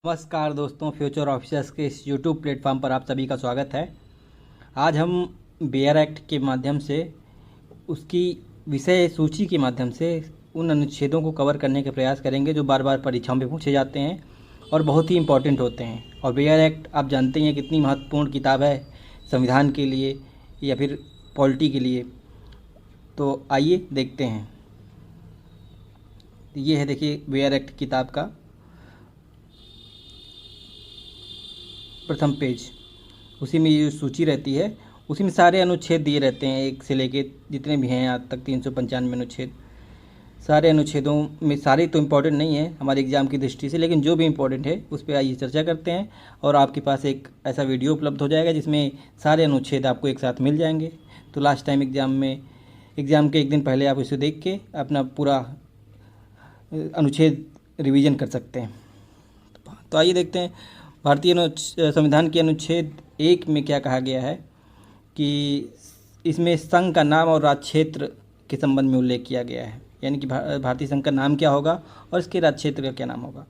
नमस्कार दोस्तों, future officers के इस यूट्यूब प्लेटफॉर्म पर आप सभी का स्वागत है। आज हम बेयर एक्ट के माध्यम से उसकी विषय सूची के माध्यम से उन अनुच्छेदों को कवर करने का प्रयास करेंगे जो बार बार परीक्षाओं में पूछे जाते हैं और बहुत ही इम्पोर्टेंट होते हैं। और बेयर एक्ट आप जानते हैं कितनी महत्वपूर्ण किताब है संविधान के लिए या फिर पॉलिटी के लिए। तो आइए देखते हैं। ये है, देखिए, बेयर एक्ट किताब का प्रथम पेज। उसी में ये सूची रहती है, उसी में सारे अनुच्छेद दिए रहते हैं, एक से लेके जितने भी हैं आज तक 395 अनुच्छेद। सारे अनुच्छेदों में सारे तो इम्पोर्टेंट नहीं है हमारे एग्ज़ाम की दृष्टि से, लेकिन जो भी इम्पोर्टेंट है उस पर आइए चर्चा करते हैं। और आपके पास एक ऐसा वीडियो उपलब्ध हो जाएगा जिसमें सारे अनुच्छेद आपको एक साथ मिल जाएंगे। तो लास्ट टाइम एग्ज़ाम के एक दिन पहले आप इसे देख के अपना पूरा अनुच्छेद रिवीजन कर सकते हैं। तो आइए देखते हैं भारतीय संविधान के अनुच्छेद 1 में क्या कहा गया है कि इसमें संघ का नाम और राज्य क्षेत्र के संबंध में उल्लेख किया गया है, यानी कि भारतीय संघ का नाम क्या होगा और इसके राज्य क्षेत्र का क्या नाम होगा।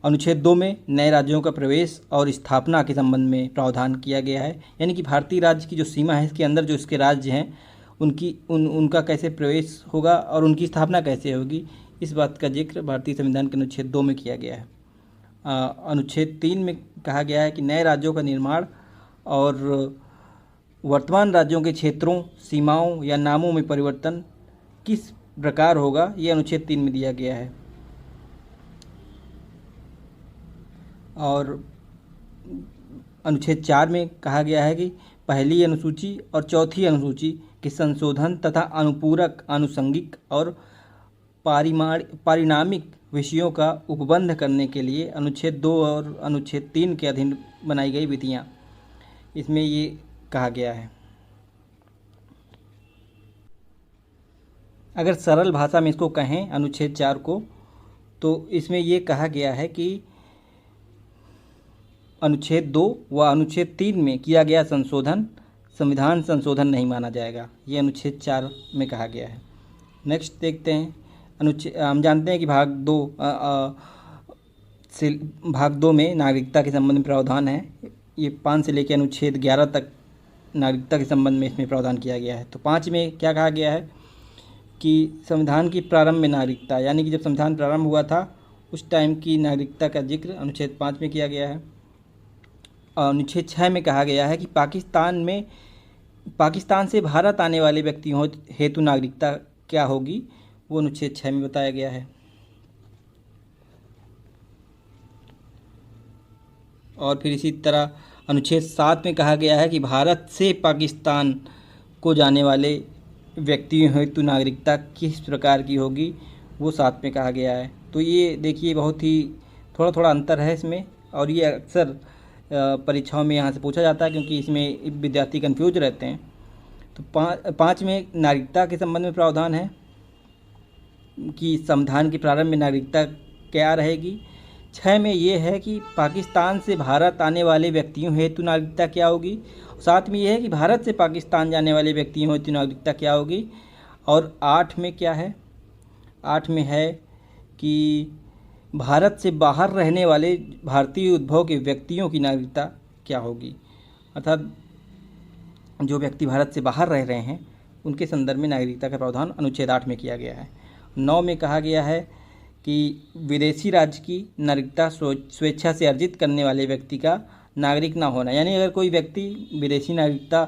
अनुच्छेद 2 में नए राज्यों का प्रवेश और स्थापना के संबंध में प्रावधान किया गया है, यानी कि भारतीय राज्य की जो सीमा है, इसके अंदर जो इसके राज्य हैं उनका कैसे प्रवेश होगा और उनकी स्थापना कैसे होगी, इस बात का जिक्र भारतीय संविधान के अनुच्छेद 2 में किया गया है। अनुच्छेद 3 में कहा गया है कि नए राज्यों का निर्माण और वर्तमान राज्यों के क्षेत्रों, सीमाओं या नामों में परिवर्तन किस प्रकार होगा, ये अनुच्छेद 3 में दिया गया है। और अनुच्छेद 4 में कहा गया है कि पहली अनुसूची और चौथी अनुसूची के संशोधन तथा अनुपूरक, आनुषंगिक और पारिणामिक विषयों का उपबंध करने के लिए अनुच्छेद 2 और अनुच्छेद 3 के अधीन बनाई गई विधियाँ, इसमें ये कहा गया है। अगर सरल भाषा में इसको कहें अनुच्छेद 4 को, तो इसमें ये कहा गया है कि अनुच्छेद 2 व अनुच्छेद 3 में किया गया संशोधन संविधान संशोधन नहीं माना जाएगा, ये अनुच्छेद 4 में कहा गया है। नेक्स्ट देखते हैं हम जानते हैं कि भाग 2 में नागरिकता के संबंध में प्रावधान है। ये 5 से लेकर अनुच्छेद 11 तक नागरिकता के संबंध में इसमें प्रावधान किया गया है। तो 5 में क्या कहा गया है कि संविधान की प्रारंभ में नागरिकता, यानी कि जब संविधान प्रारंभ हुआ था उस टाइम की नागरिकता का जिक्र अनुच्छेद 5 में किया गया है। और अनुच्छेद 6 में कहा गया है कि पाकिस्तान से भारत आने वाले व्यक्तियों हेतु नागरिकता क्या होगी, वो अनुच्छेद 6 में बताया गया है। और फिर इसी तरह अनुच्छेद 7 में कहा गया है कि भारत से पाकिस्तान को जाने वाले व्यक्तियों हेतु नागरिकता किस प्रकार की होगी, वो 7 में कहा गया है। तो ये देखिए बहुत ही थोड़ा अंतर है इसमें, और ये अक्सर परीक्षाओं में यहाँ से पूछा जाता है क्योंकि इसमें विद्यार्थी कंफ्यूज रहते हैं। तो 5 में नागरिकता के संबंध में प्रावधान है कि संविधान के प्रारंभ में नागरिकता क्या रहेगी। 6 में ये है कि पाकिस्तान से भारत आने वाले व्यक्तियों हेतु नागरिकता क्या होगी। 7 में ये है कि भारत से पाकिस्तान जाने वाले व्यक्तियों हेतु नागरिकता क्या होगी। और 8 में क्या है, 8 में है कि भारत से बाहर रहने वाले भारतीय उद्भव के व्यक्तियों की नागरिकता क्या होगी, अर्थात जो व्यक्ति भारत से बाहर रह रहे हैं उनके संदर्भ में नागरिकता का प्रावधान अनुच्छेद 8 में किया गया है। 9 में कहा गया है कि विदेशी राज्य की नागरिकता स्वेच्छा से अर्जित करने वाले व्यक्ति का नागरिक ना होना, यानी अगर कोई व्यक्ति विदेशी नागरिकता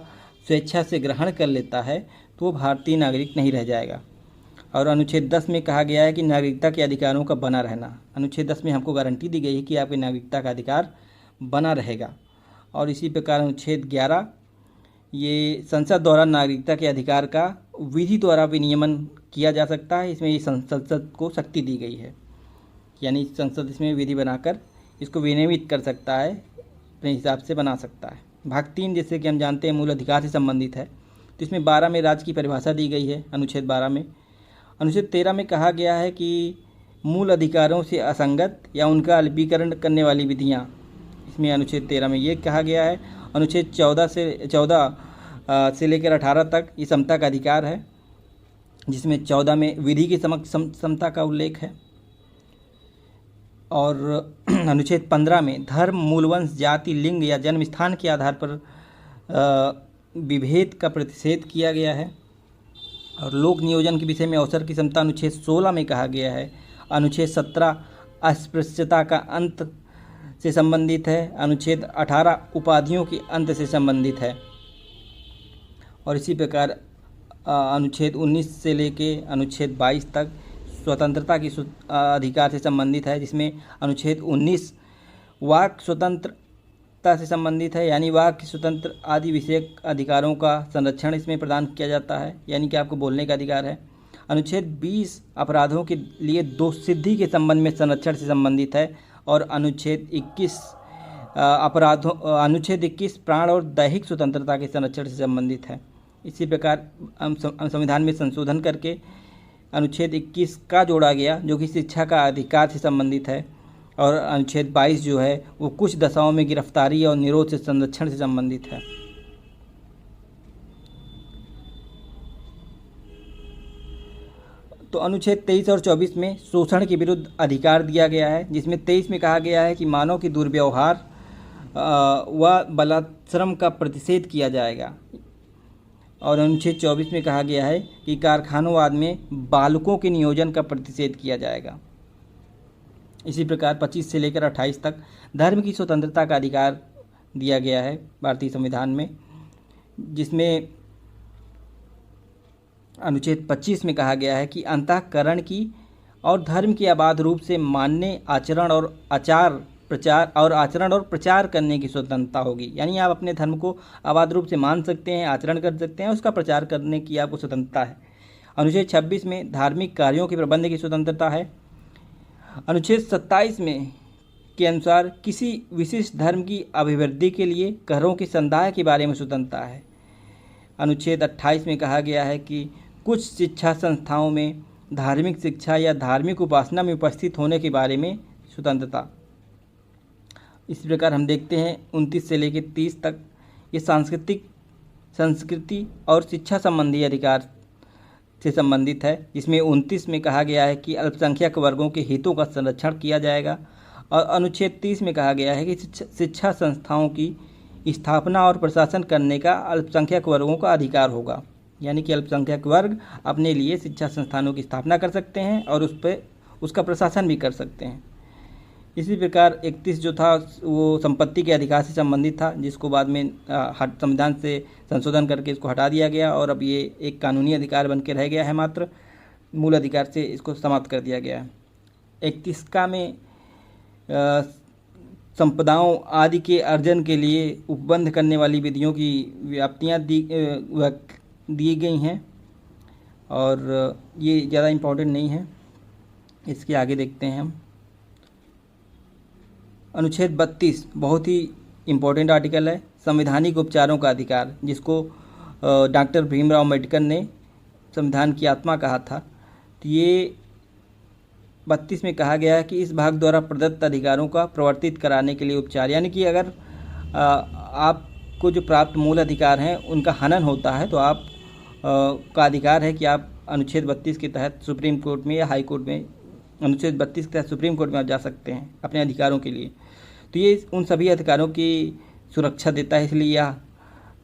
स्वेच्छा से ग्रहण कर लेता है तो वो भारतीय नागरिक नहीं रह जाएगा। और अनुच्छेद 10 में कहा गया है कि नागरिकता के अधिकारों का बना रहना। अनुच्छेद 10 में हमको गारंटी दी गई है कि आपकी नागरिकता का अधिकार बना रहेगा। और इसी प्रकार अनुच्छेद 11, ये संसद द्वारा नागरिकता के अधिकार का विधि द्वारा विनियमन किया जा सकता है। इसमें ये संसद को शक्ति दी गई है, यानी संसद इसमें विधि बनाकर इसको विनियमित कर सकता है, अपने हिसाब से बना सकता है। भाग 3 जैसे कि हम जानते हैं मूल अधिकार से संबंधित है, तो इसमें 12 में राज्य की परिभाषा दी गई है। अनुच्छेद 12 में अनुच्छेद 13 में कहा गया है कि मूल अधिकारों से असंगत या उनका अल्पीकरण करने वाली विधियाँ, इसमें अनुच्छेद 13 में ये कहा गया है। अनुच्छेद 14 से लेकर 18 तक ये समता का अधिकार है, जिसमें 14 में विधि की समता का उल्लेख है। और अनुच्छेद 15 में धर्म, मूल वंश, जाति, लिंग या जन्म स्थान के आधार पर विभेद का प्रतिषेध किया गया है। और लोक नियोजन के विषय में अवसर की समता अनुच्छेद 16 में कहा गया है। अनुच्छेद 17 अस्पृश्यता का अंत से संबंधित है। अनुच्छेद 18 उपाधियों के अंत से संबंधित है। और इसी प्रकार अनुच्छेद 19 से लेके अनुच्छेद 22 तक स्वतंत्रता की अधिकार से संबंधित है, जिसमें अनुच्छेद 19 वाक स्वतंत्रता से संबंधित है, यानी वाक स्वतंत्र आदि विषयक अधिकारों का संरक्षण इसमें प्रदान किया जाता है, यानी कि आपको बोलने का अधिकार है। अनुच्छेद 20 अपराधों के लिए दोष सिद्धि के संबंध में संरक्षण से संबंधित है। और अनुच्छेद 21 अनुच्छेद 21 प्राण और दैहिक स्वतंत्रता के संरक्षण से संबंधित है। इसी प्रकार संविधान में संशोधन करके अनुच्छेद 21 का जोड़ा गया, जो कि शिक्षा का अधिकार से संबंधित है। और अनुच्छेद 22 जो है वो कुछ दशाओं में गिरफ्तारी और निरोध से संरक्षण से संबंधित है। तो अनुच्छेद 23 और 24 में शोषण के विरुद्ध अधिकार दिया गया है, जिसमें 23 में कहा गया है कि मानव के दुर्व्यवहार व बलात्श्रम का प्रतिषेध किया जाएगा। और अनुच्छेद 24 में कहा गया है कि कारखानोवाद में बालकों के नियोजन का प्रतिषेध किया जाएगा। इसी प्रकार 25 से लेकर 28 तक धर्म की स्वतंत्रता का अधिकार दिया गया है भारतीय संविधान में, जिसमें अनुच्छेद 25 में कहा गया है कि अंतःकरण की और धर्म की अबाध रूप से मानने, आचरण और प्रचार करने की स्वतंत्रता होगी। यानी आप अपने धर्म को अबाध रूप से मान सकते हैं, आचरण कर सकते हैं, उसका प्रचार करने की आपको स्वतंत्रता है। अनुच्छेद 26 में धार्मिक कार्यों के प्रबंध की स्वतंत्रता है। अनुच्छेद 27 में के अनुसार किसी विशिष्ट धर्म की अभिवृद्धि के लिए करों के संदाय के बारे में स्वतंत्रता है। अनुच्छेद 28 में कहा गया है कि कुछ शिक्षा संस्थाओं में धार्मिक शिक्षा या धार्मिक उपासना में उपस्थित होने के बारे में स्वतंत्रता। इस प्रकार हम देखते हैं 29 से लेकर 30 तक ये संस्कृति और शिक्षा संबंधी अधिकार से संबंधित है, जिसमें 29 में कहा गया है कि अल्पसंख्यक वर्गों के हितों का संरक्षण किया जाएगा। और अनुच्छेद 30 में कहा गया है कि शिक्षा संस्थाओं की स्थापना और प्रशासन करने का अल्पसंख्यक वर्गों का अधिकार होगा, यानी कि अल्पसंख्यक वर्ग अपने लिए शिक्षा संस्थानों की स्थापना कर सकते हैं और उस पर उसका प्रशासन भी कर सकते हैं। इसी प्रकार 31 जो था वो संपत्ति के अधिकार से संबंधित था, जिसको बाद में संविधान से संशोधन करके इसको हटा दिया गया और अब ये एक कानूनी अधिकार बन के रह गया है, मात्र मूल अधिकार से इसको समाप्त कर दिया गया है। 31 का में संपदाओं आदि के अर्जन के लिए उपबंध करने वाली विधियों की व्याप्तियाँ दी गई हैं और ये ज़्यादा इम्पोर्टेंट नहीं है। इसके आगे देखते हैं हम अनुच्छेद 32 बहुत ही इम्पोर्टेंट आर्टिकल है, संवैधानिक उपचारों का अधिकार, जिसको डॉक्टर भीमराव अम्बेडकर ने संविधान की आत्मा कहा था। तो ये 32 में कहा गया है कि इस भाग द्वारा प्रदत्त अधिकारों का प्रवर्तित कराने के लिए उपचार, यानी कि अगर आपको जो प्राप्त मूल अधिकार हैं उनका हनन होता है तो आप का अधिकार है कि आप अनुच्छेद 32 के तहत सुप्रीम कोर्ट में या हाई कोर्ट में, अनुच्छेद 32 के तहत सुप्रीम कोर्ट में आप जा सकते हैं अपने अधिकारों के लिए। तो ये उन सभी अधिकारों की सुरक्षा देता है, इसलिए यह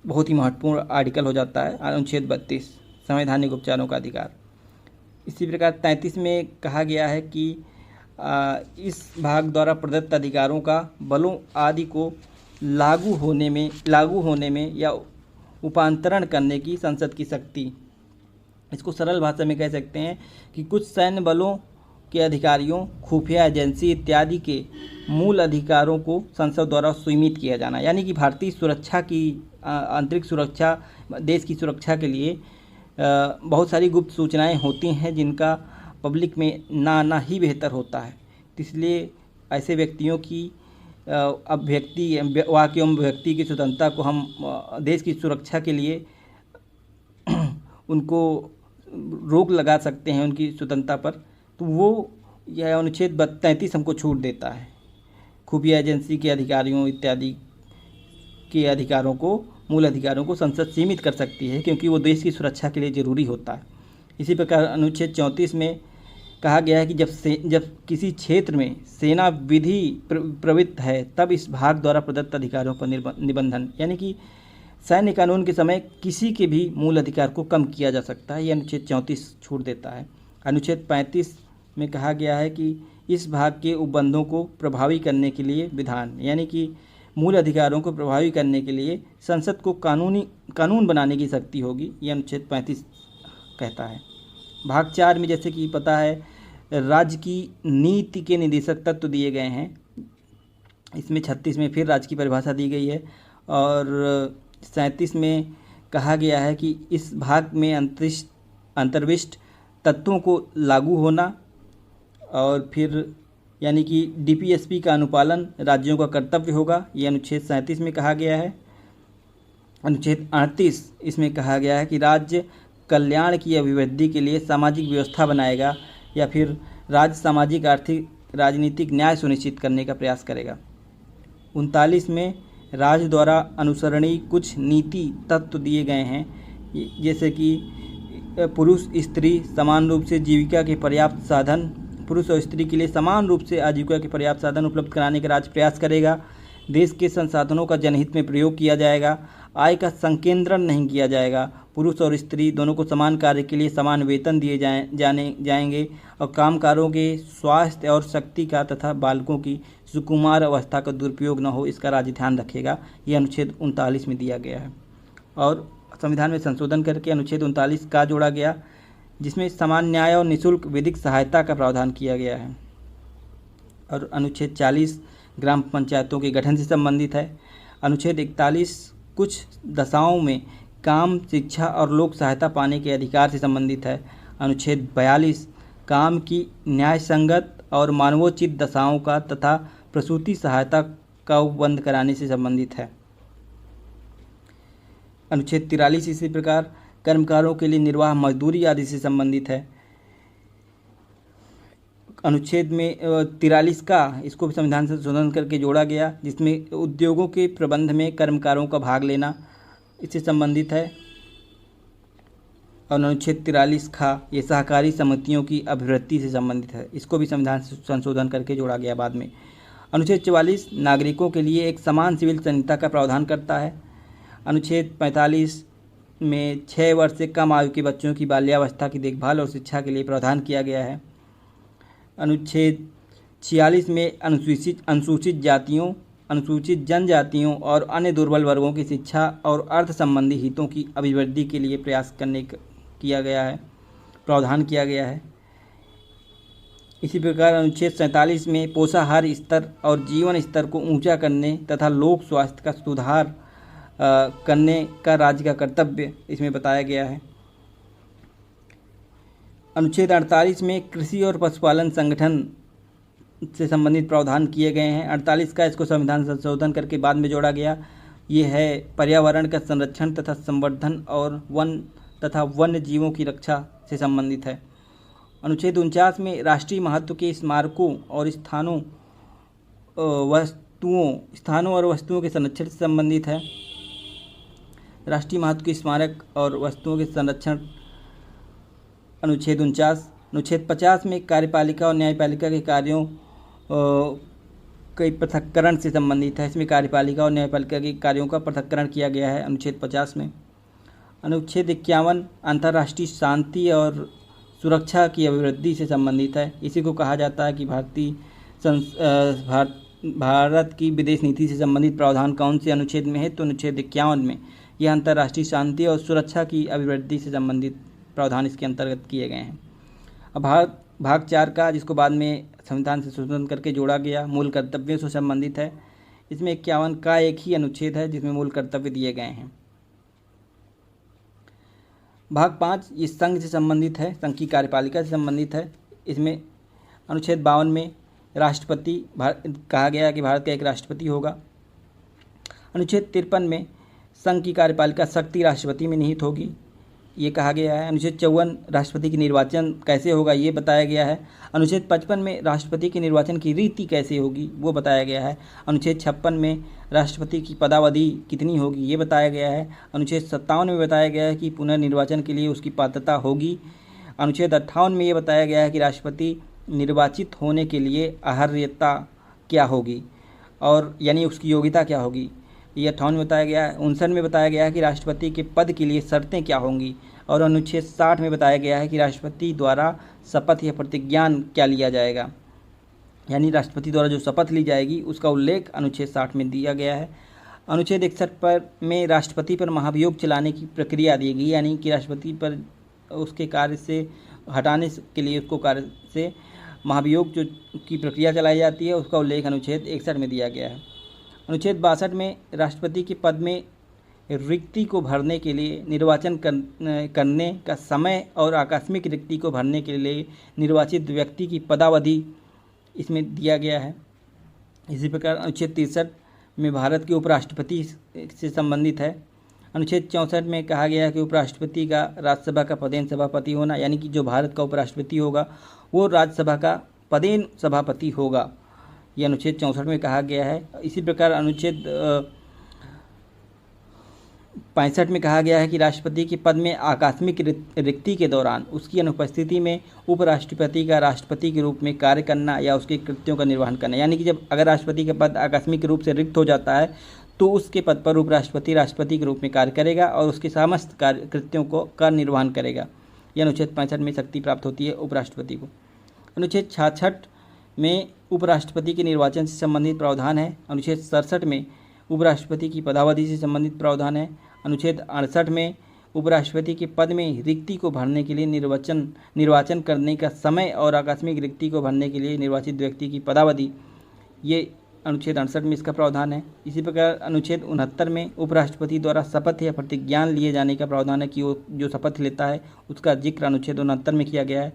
बहुत ही महत्वपूर्ण आर्टिकल हो जाता है अनुच्छेद 32 संवैधानिक उपचारों का अधिकार। इसी प्रकार 33 में कहा गया है कि इस भाग द्वारा प्रदत्त अधिकारों का बलों आदि को लागू होने में या उपांतरण करने की संसद की शक्ति। इसको सरल भाषा में कह सकते हैं कि कुछ सैन्य बलों के अधिकारियों, खुफिया एजेंसी इत्यादि के मूल अधिकारों को संसद द्वारा सीमित किया जाना, यानी कि भारतीय सुरक्षा की आंतरिक सुरक्षा, देश की सुरक्षा के लिए बहुत सारी गुप्त सूचनाएं होती हैं जिनका पब्लिक में ना आना ही बेहतर होता है। इसलिए ऐसे व्यक्तियों की व्यक्ति की स्वतंत्रता को हम देश की सुरक्षा के लिए उनको रोक लगा सकते हैं उनकी स्वतंत्रता पर, तो वो यह अनुच्छेद 33 हमको छूट देता है। खुफिया एजेंसी के अधिकारियों इत्यादि के अधिकारों को, मूल अधिकारों को संसद सीमित कर सकती है क्योंकि वो देश की सुरक्षा के लिए ज़रूरी होता है। इसी प्रकार अनुच्छेद 34 में कहा गया है कि जब किसी क्षेत्र में सेना विधि प्रवृत्त है तब इस भाग द्वारा प्रदत्त अधिकारों पर निबंधन, यानी कि सैन्य कानून के समय किसी के भी मूल अधिकार को कम किया जा सकता है। ये अनुच्छेद 34 छूट देता है। अनुच्छेद 35 में कहा गया है कि इस भाग के उपबंधों को प्रभावी करने के लिए विधान, यानी कि मूल अधिकारों को प्रभावी करने के लिए संसद को कानून बनाने की शक्ति होगी, ये अनुच्छेद 35 कहता है। भाग 4 में जैसे कि पता है राज्य की नीति के निदेशक तत्व दिए गए हैं। इसमें 36 में फिर राज्य की परिभाषा दी गई है और 37 में कहा गया है कि इस भाग में अंतर्विष्ट तत्वों को लागू होना और फिर यानी कि डीपीएसपी का अनुपालन राज्यों का कर्तव्य होगा, ये अनुच्छेद 37 में कहा गया है। अनुच्छेद 38 इसमें कहा गया है कि राज्य कल्याण की अभिवृद्धि के लिए सामाजिक व्यवस्था बनाएगा या फिर राज्य सामाजिक आर्थिक राजनीतिक न्याय सुनिश्चित करने का प्रयास करेगा। 39 में राज्य द्वारा अनुसरणीय कुछ नीति तत्व दिए गए हैं, जैसे कि पुरुष स्त्री समान रूप से जीविका के पर्याप्त साधन, पुरुष और स्त्री के लिए समान रूप से आजीविका के पर्याप्त साधन उपलब्ध कराने का राज्य प्रयास करेगा। देश के संसाधनों का जनहित में प्रयोग किया जाएगा। आय का संकेंद्रण नहीं किया जाएगा। पुरुष और स्त्री दोनों को समान कार्य के लिए समान वेतन दिए जाएंगे और कामगारों के स्वास्थ्य और शक्ति का तथा बालकों की सुकुमार अवस्था का दुरुपयोग न हो, इसका राज्य ध्यान रखेगा। यह अनुच्छेद 39 में दिया गया है और संविधान में संशोधन करके अनुच्छेद 39 का जोड़ा गया, जिसमें समान न्याय और निःशुल्क विधिक सहायता का प्रावधान किया गया है। और अनुच्छेद 40 ग्राम पंचायतों के गठन से संबंधित है। अनुच्छेद 41 कुछ दशाओं में काम, शिक्षा और लोक सहायता पाने के अधिकार से संबंधित है। अनुच्छेद 42 काम की न्याय संगत और मानवोचित दशाओं का तथा प्रसूति सहायता का उपबंध कराने से संबंधित है। अनुच्छेद 43 इसी प्रकार कर्मकारों के लिए निर्वाह मजदूरी आदि से संबंधित है। अनुच्छेद में 43 का इसको भी संविधान से संशोधन करके जोड़ा गया, जिसमें उद्योगों के प्रबंध में कर्मकारों का भाग लेना इससे संबंधित है। और अनुच्छेद 43 का ये सहकारी समितियों की अभिवृद्धि से संबंधित है, इसको भी संविधान से संशोधन करके जोड़ा गया बाद में। अनुच्छेद 44 नागरिकों के लिए एक समान सिविल संहिता का प्रावधान करता है। अनुच्छेद 45 में 6 वर्ष से कम आयु के बच्चों की बाल्यावस्था की देखभाल और शिक्षा के लिए प्रावधान किया गया है। अनुच्छेद 46 में अनुसूचित जातियों, अनुसूचित जनजातियों और अन्य दुर्बल वर्गों की शिक्षा और अर्थ संबंधी हितों की अभिवृद्धि के लिए प्रयास किया गया है, प्रावधान किया गया है। इसी प्रकार अनुच्छेद 47 में पोषाहार स्तर और जीवन स्तर को ऊंचा करने तथा लोक स्वास्थ्य का सुधार करने का राज्य का कर्तव्य इसमें बताया गया है। अनुच्छेद 48 में कृषि और पशुपालन संगठन से संबंधित प्रावधान किए गए हैं। 48 का इसको संविधान संशोधन करके बाद में जोड़ा गया। ये है पर्यावरण का संरक्षण तथा संवर्धन और वन तथा वन्य जीवों की रक्षा से संबंधित है। अनुच्छेद 49 में राष्ट्रीय महत्व के स्मारकों और स्थानों और वस्तुओं के संरक्षण से संबंधित है। राष्ट्रीय महत्व के स्मारक और वस्तुओं के संरक्षण अनुच्छेद 49। अनुच्छेद 50 में कार्यपालिका और न्यायपालिका के कार्यों के पृथक्करण से संबंधित है। इसमें कार्यपालिका और न्यायपालिका के कार्यों का पृथक्करण किया गया है अनुच्छेद 50 में। अनुच्छेद 51 अंतर्राष्ट्रीय शांति और सुरक्षा की अभिवृद्धि से संबंधित है। इसी को कहा जाता है कि भारत की विदेश नीति से संबंधित प्रावधान कौन से अनुच्छेद में है, तो अनुच्छेद 51 में यह अंतर्राष्ट्रीय शांति और सुरक्षा की अभिवृद्धि से संबंधित प्रावधान इसके अंतर्गत किए गए हैं। अब भाग 4 का, जिसको बाद में संविधान से संशोधन करके जोड़ा गया, मूल कर्तव्यों से संबंधित है। इसमें 51 का एक ही अनुच्छेद है जिसमें मूल कर्तव्य दिए गए हैं। भाग 5 ये संघ से संबंधित है, संघ की कार्यपालिका से संबंधित है। इसमें अनुच्छेद 52 में राष्ट्रपति कहा गया है कि भारत का एक राष्ट्रपति होगा। अनुच्छेद 53 में संघ की कार्यपालिका शक्ति राष्ट्रपति में निहित होगी, ये कहा गया है। अनुच्छेद 54 राष्ट्रपति की निर्वाचन कैसे होगा ये बताया गया है। अनुच्छेद 55 में राष्ट्रपति के निर्वाचन की रीति कैसे होगी वो बताया गया है। अनुच्छेद 56 में राष्ट्रपति की पदावधि कितनी होगी ये बताया गया है। अनुच्छेद 57 में बताया गया है कि पुनर्निर्वाचन के लिए उसकी पात्रता होगी अनुच्छेद 58 में ये बताया गया है कि राष्ट्रपति निर्वाचित होने के लिए अर्हता क्या होगी और यानी उसकी योग्यता क्या होगी, ये 58 में बताया गया है। 59 में बताया गया है कि राष्ट्रपति के पद के लिए शर्तें क्या होंगी और अनुच्छेद 60 में बताया गया है कि राष्ट्रपति द्वारा शपथ या प्रतिज्ञान क्या लिया जाएगा, यानी राष्ट्रपति द्वारा जो शपथ ली जाएगी उसका उल्लेख अनुच्छेद 60 में दिया गया है। अनुच्छेद 61 में राष्ट्रपति पर महाभियोग चलाने की प्रक्रिया दी गई, यानी कि राष्ट्रपति पर उसके कार्य से हटाने के लिए उसको कार्य से महाभियोग जो की प्रक्रिया चलाई जाती है उसका उल्लेख अनुच्छेद 61 में दिया गया है। अनुच्छेद 62 में राष्ट्रपति के पद में रिक्ति को भरने के लिए निर्वाचन करने का समय और आकस्मिक रिक्ति को भरने के लिए निर्वाचित व्यक्ति की पदावधि इसमें दिया गया है। इसी प्रकार अनुच्छेद 63 में भारत के उपराष्ट्रपति से संबंधित है। अनुच्छेद 64 में कहा गया है कि उपराष्ट्रपति का राज्यसभा का पदेन सभापति होना, यानी कि जो भारत का उपराष्ट्रपति होगा वो राज्यसभा का पदेन सभापति होगा, ये अनुच्छेद 64 में कहा गया है। इसी प्रकार अनुच्छेद 65 में कहा गया है कि राष्ट्रपति के पद में आकस्मिक रिक्ति के दौरान उसकी अनुपस्थिति में उपराष्ट्रपति का राष्ट्रपति के रूप में कार्य करना या उसके कृत्यों का निर्वहन करना, यानी कि जब अगर राष्ट्रपति का पद आकस्मिक रूप से रिक्त हो जाता है तो उसके पद पर उपराष्ट्रपति राष्ट्रपति के रूप में कार्य करेगा और उसके समस्त कार्य कृत्यों का निर्वहन करेगा। यह अनुच्छेद 65 में शक्ति प्राप्त होती है उपराष्ट्रपति को। अनुच्छेद 66 में उपराष्ट्रपति के निर्वाचन से संबंधित प्रावधान है। अनुच्छेद 67 में उपराष्ट्रपति की पदावधि से संबंधित प्रावधान है। अनुच्छेद 68 में उपराष्ट्रपति के पद में रिक्ति को भरने के लिए निर्वाचन करने का समय और आकस्मिक रिक्ति को भरने के लिए निर्वाचित व्यक्ति की पदावधि, ये अनुच्छेद 68 में इसका प्रावधान है। इसी प्रकार अनुच्छेद 69 में उपराष्ट्रपति द्वारा शपथ या प्रतिज्ञान लिए जाने का प्रावधान है कि वो जो शपथ लेता है उसका जिक्र अनुच्छेद 69 में किया गया है।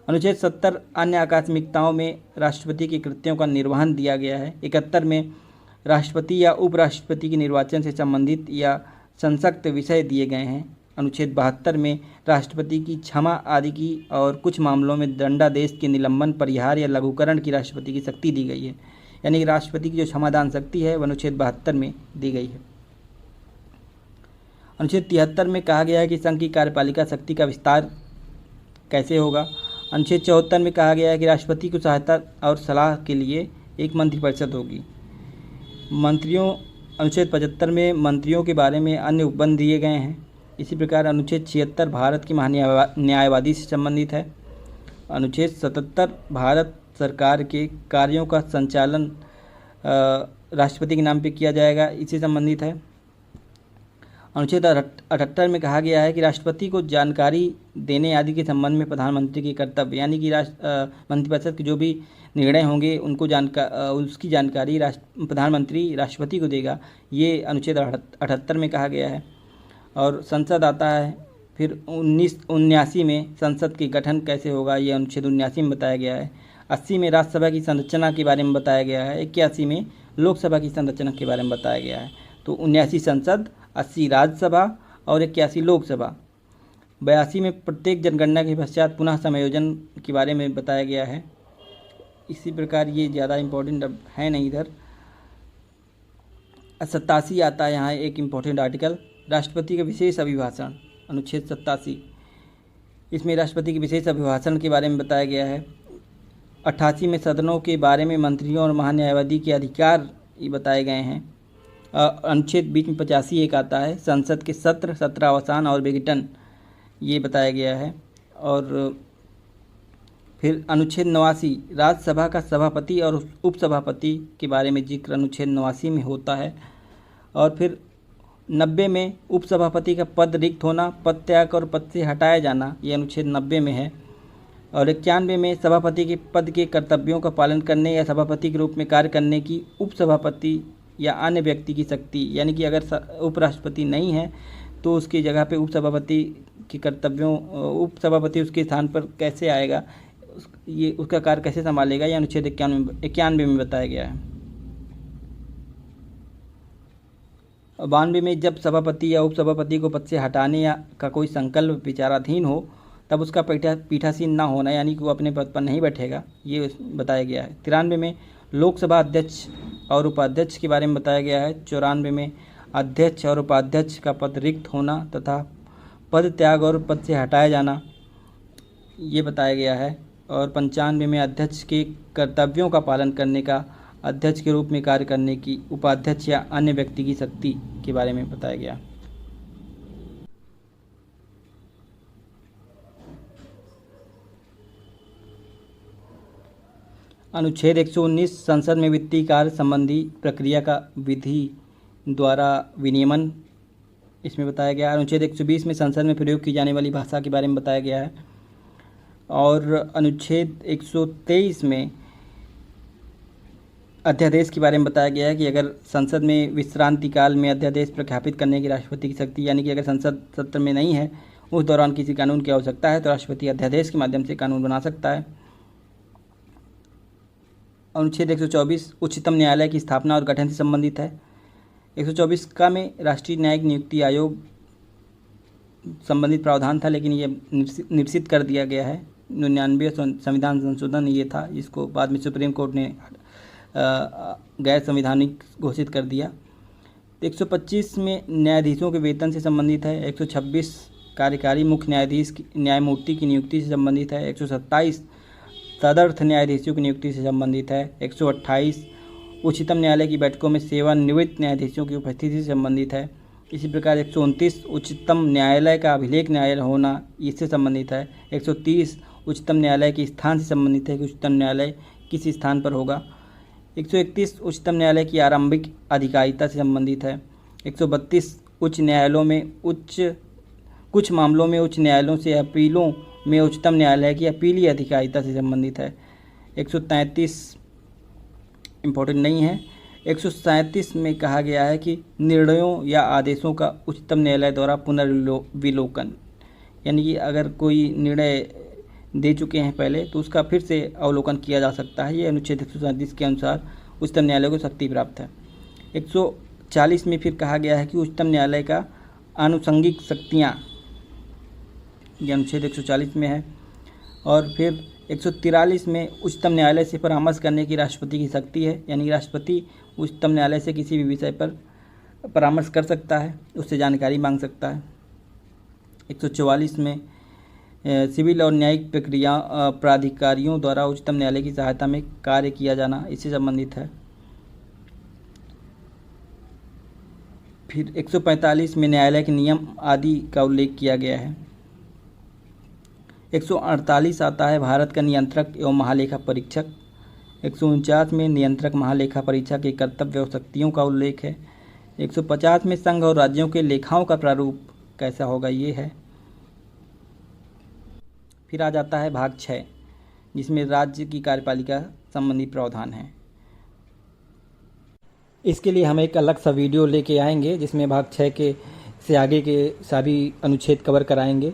अनुच्छेद 70 अन्य आकस्मिकताओं में राष्ट्रपति के कृत्यों का निर्वहन दिया गया है। 71 में राष्ट्रपति या उपराष्ट्रपति के निर्वाचन से संबंधित या संसक्त विषय दिए गए हैं। अनुच्छेद 72 में राष्ट्रपति की क्षमा आदि की और कुछ मामलों में दंडादेश के निलंबन, परिहार या लघुकरण की राष्ट्रपति की शक्ति दी गई है, यानी कि राष्ट्रपति की जो क्षमादान शक्ति है वह अनुच्छेद 72 में दी गई है। अनुच्छेद 73 में कहा गया है कि संघ की कार्यपालिका शक्ति का विस्तार कैसे होगा। अनुच्छेद 74 में कहा गया है कि राष्ट्रपति को सहायता और सलाह के लिए एक मंत्रिपरिषद होगी। अनुच्छेद 75 में मंत्रियों के बारे में अन्य उपबंध दिए गए हैं। इसी प्रकार अनुच्छेद 76 भारत की महान्यायवादी से संबंधित है। अनुच्छेद 77 भारत सरकार के कार्यों का संचालन राष्ट्रपति के नाम पे किया जाएगा, इससे संबंधित है। अनुच्छेद 78 में कहा गया है कि राष्ट्रपति को जानकारी देने आदि के संबंध में प्रधानमंत्री के कर्तव्य, यानी कि मंत्रिपरिषद के जो भी निर्णय होंगे उनको उसकी जानकारी प्रधानमंत्री राष्ट्रपति को देगा, ये अनुच्छेद 78 में कहा गया है। और संसद आता है, फिर 1979 में संसद के गठन कैसे होगा, ये अनुच्छेद 79 में बताया गया है। 80 में राज्यसभा की संरचना के बारे में बताया गया है। 81 में लोकसभा की संरचना के बारे में बताया गया है। तो 79 संसद, 80 राज्यसभा और 81 लोकसभा। 82 में प्रत्येक जनगणना के पश्चात पुनः समायोजन के बारे में बताया गया है। इसी प्रकार ये ज़्यादा इम्पोर्टेंट अब है नहीं इधर। 87 आता है यहाँ एक इम्पोर्टेंट आर्टिकल, राष्ट्रपति का विशेष अभिभाषण, अनुच्छेद 87। इसमें राष्ट्रपति के विशेष अभिभाषण के बारे में बताया गया है। 88 में सदनों के बारे में मंत्रियों और महान्यायवादी के अधिकार ये बताए गए हैं। अनुच्छेद बीच में 85 एक आता है, संसद के सत्र अवसान और विघटन, ये बताया गया है। और फिर अनुच्छेद 89 राज्यसभा का सभापति और उपसभापति के बारे में जिक्र अनुच्छेद 89 में होता है। और फिर 90 में उपसभापति का पद रिक्त होना, पद त्याग और पद से हटाया जाना, ये अनुच्छेद 90 में है। और 91 में सभापति के पद के कर्तव्यों का पालन करने या सभापति के रूप में कार्य करने की उपसभापति या अन्य व्यक्ति की शक्ति, यानी कि अगर उपराष्ट्रपति नहीं है तो उसकी जगह पे उपसभापति के कर्तव्यों, उपसभापति उसके स्थान पर कैसे आएगा, ये उसका कार्य कैसे संभालेगा, यह अनुच्छेद 91 में बताया गया है। 92 में जब सभापति या उपसभापति को पद से हटाने या का कोई संकल्प विचाराधीन हो तब उसका पीठासीन ना होना, यानी कि वो अपने पद पर नहीं बैठेगा, ये बताया गया है। 93 में लोकसभा अध्यक्ष और उपाध्यक्ष के बारे में बताया गया है। 94 में अध्यक्ष और उपाध्यक्ष का पद रिक्त होना तथा पद त्याग और पद से हटाया जाना, ये बताया गया है। और 95 में अध्यक्ष के कर्तव्यों का पालन करने का, अध्यक्ष के रूप में कार्य करने की, उपाध्यक्ष या अन्य व्यक्ति की शक्ति के बारे में बताया गया। अनुच्छेद 119 संसद में वित्तीय कार्य संबंधी प्रक्रिया का विधि द्वारा विनियमन इसमें बताया गया। अनुच्छेद 120 में संसद में प्रयोग की जाने वाली भाषा के बारे में बताया गया है। और अनुच्छेद 123 में अध्यादेश के बारे में बताया गया है कि अगर संसद में विश्रांति काल में अध्यादेश प्रख्यापित करने की राष्ट्रपति की शक्ति, यानी कि अगर संसद सत्र में नहीं है, उस दौरान किसी कानून की आवश्यकता है तो राष्ट्रपति अध्यादेश के माध्यम से कानून बना सकता है। अनुच्छेद 124 उच्चतम न्यायालय की स्थापना और गठन से संबंधित है। 124 का में राष्ट्रीय न्यायिक नियुक्ति आयोग संबंधित प्रावधान था, लेकिन ये निरसित कर दिया गया है। 99 संविधान संशोधन ये था, जिसको बाद में सुप्रीम कोर्ट ने गैर संवैधानिक घोषित कर दिया। 125 में न्यायाधीशों के वेतन से संबंधित है। 126 कार्यकारी मुख्य न्यायाधीश न्यायमूर्ति की नियुक्ति से संबंधित है। 127 तदर्थ न्यायाधीशों की नियुक्ति से संबंधित है। 128 उच्चतम न्यायालय की बैठकों में सेवानिवृत्त न्यायाधीशों की उपस्थिति से संबंधित है। इसी प्रकार 129 उच्चतम न्यायालय का अभिलेख न्यायालय होना, इससे संबंधित है। 130 उच्चतम न्यायालय के स्थान से संबंधित है कि उच्चतम न्यायालय किस स्थान पर होगा। 131 उच्चतम न्यायालय की आरंभिक अधिकारिता से संबंधित है। 132 उच्च न्यायालयों में कुछ मामलों में उच्च न्यायालयों से अपीलों में उच्चतम न्यायालय की अपीलीय अधिकारिता से संबंधित है। 133 इम्पोर्टेंट नहीं है। 137 में कहा गया है कि निर्णयों या आदेशों का उच्चतम न्यायालय द्वारा पुनर्विलोकन, यानी कि अगर कोई निर्णय दे चुके हैं पहले तो उसका फिर से अवलोकन किया जा सकता है। ये अनुच्छेद 137 के अनुसार उच्चतम न्यायालय को शक्ति प्राप्त है। 140 में फिर कहा गया है कि उच्चतम न्यायालय का आनुषंगिक शक्तियाँ, ये अनुच्छेद 140 में है। और फिर 143 में उच्चतम न्यायालय से परामर्श करने की राष्ट्रपति की शक्ति है, यानी राष्ट्रपति उच्चतम न्यायालय से किसी भी विषय पर परामर्श कर सकता है, उससे जानकारी मांग सकता है। 144 में सिविल और न्यायिक प्रक्रिया प्राधिकारियों द्वारा उच्चतम न्यायालय की सहायता में कार्य किया जाना, इससे संबंधित है। फिर 145 में न्यायालय के नियम आदि का उल्लेख किया गया है। 148 आता है भारत का नियंत्रक एवं महालेखा परीक्षक। 149 में नियंत्रक महालेखा परीक्षक के कर्तव्य और शक्तियों का उल्लेख है। 150 में संघ और राज्यों के लेखाओं का प्रारूप कैसा होगा, ये है। फिर आ जाता है भाग 6, जिसमें राज्य की कार्यपालिका संबंधी प्रावधान है। इसके लिए हम एक अलग सा वीडियो लेके आएंगे, जिसमें भाग 6 के से आगे के सभी अनुच्छेद कवर कराएंगे,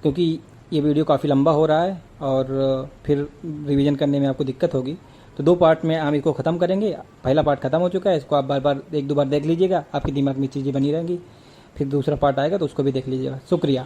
क्योंकि ये वीडियो काफ़ी लंबा हो रहा है और फिर रिवीजन करने में आपको दिक्कत होगी। तो 2 पार्ट में हम इसको ख़त्म करेंगे। पहला पार्ट ख़त्म हो चुका है, इसको आप बार बार 1-2 बार देख लीजिएगा, आपके दिमाग में चीज़ें बनी रहेंगी। फिर दूसरा पार्ट आएगा तो उसको भी देख लीजिएगा। शुक्रिया।